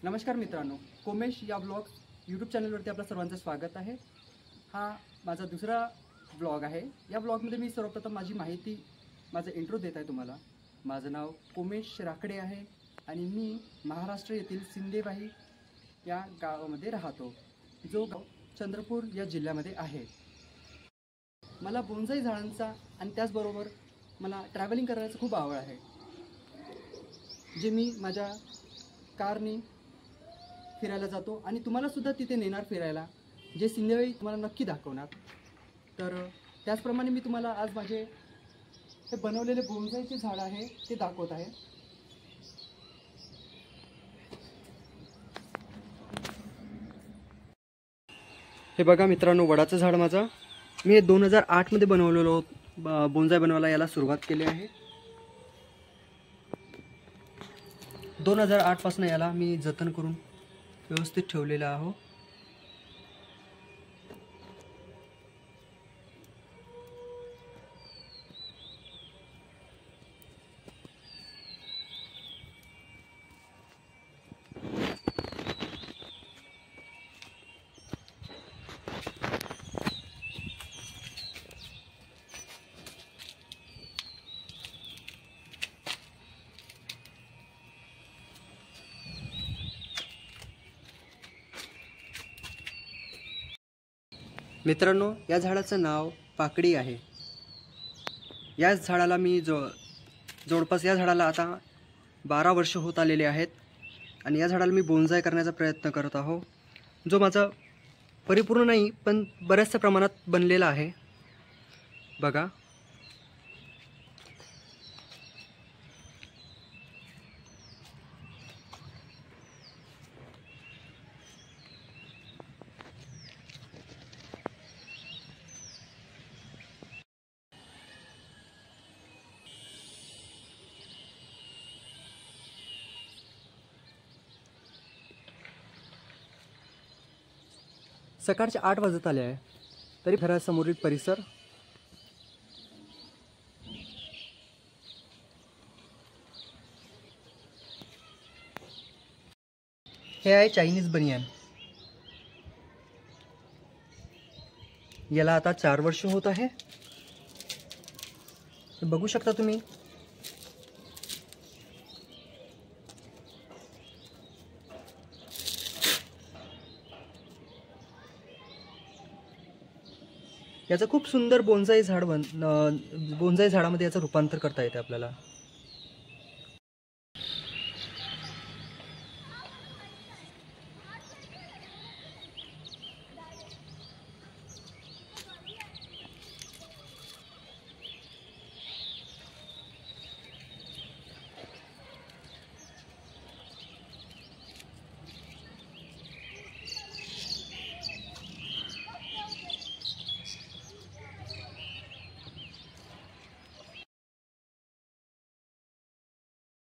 नमस्कार मित्रांनो, कोमेश या ब्लॉग यूट्यूब चॅनलवरती आपलं सर्वांचं स्वागत आहे। हा माझा दुसरा ब्लॉग आहे। या ब्लॉगमध्ये मी सर्वप्रथम माझी माहिती, माझा इंट्रो देत आहे तुम्हाला। माझं नाव कोमेश राकडे आहे आणि मी महाराष्ट्र येथील सिंदेवाही या गावामध्ये राहतो, जो गाव चंद्रपूर या जिल्ह्यामध्ये आहे। मला बोन्साई झाडांचा आणि त्याचबरोबर मला ट्रॅव्हलिंग करायचं खूप आवड आहे, जे मी माझ्या कारने फिरायला जातो आणि तुम्हाला सुद्धा तिथे नेणार फिरायला, जे सिंदेवाही तुम्हाला नक्की दाखवणार। तर त्याचप्रमाणे मी तुम्हाला आज माझे हे बनवलेले बोन्साईचे झाड आहे ते दाखवत आहे। हे बघा मित्रांनो, वडाचं झाड माझं मी 2008 मध्ये बनवलेलो बोन्साई बनवायला याला सुरुवात केली आहे। 2008 पासून याला मी जतन करून व्यवस्थित ठेवलेला आहे। मित्रांनो, या झाडाचं नाव पाकडी आहे। या झाडाला मी जवळपास या झाडाला आता 12 वर्ष होत आलेले आहेत आणि या झाडाला मी बोन्साई करण्याचा प्रयत्न करत आहो, जो माझा परिपूर्ण नाही पण बऱ्याचशा प्रमाणात बनलेला आहे। बघा, सकाळचे 8 वाजत आले आहे, तरी घरासमोरील परिसर हे आहे चायनीज बनियान। याला आता 4 वर्ष होत आहे। बघू शकता तुम्ही, याचं खूप सुंदर बोन्साई झाडामध्ये याचं रूपांतर करता येते आपल्याला।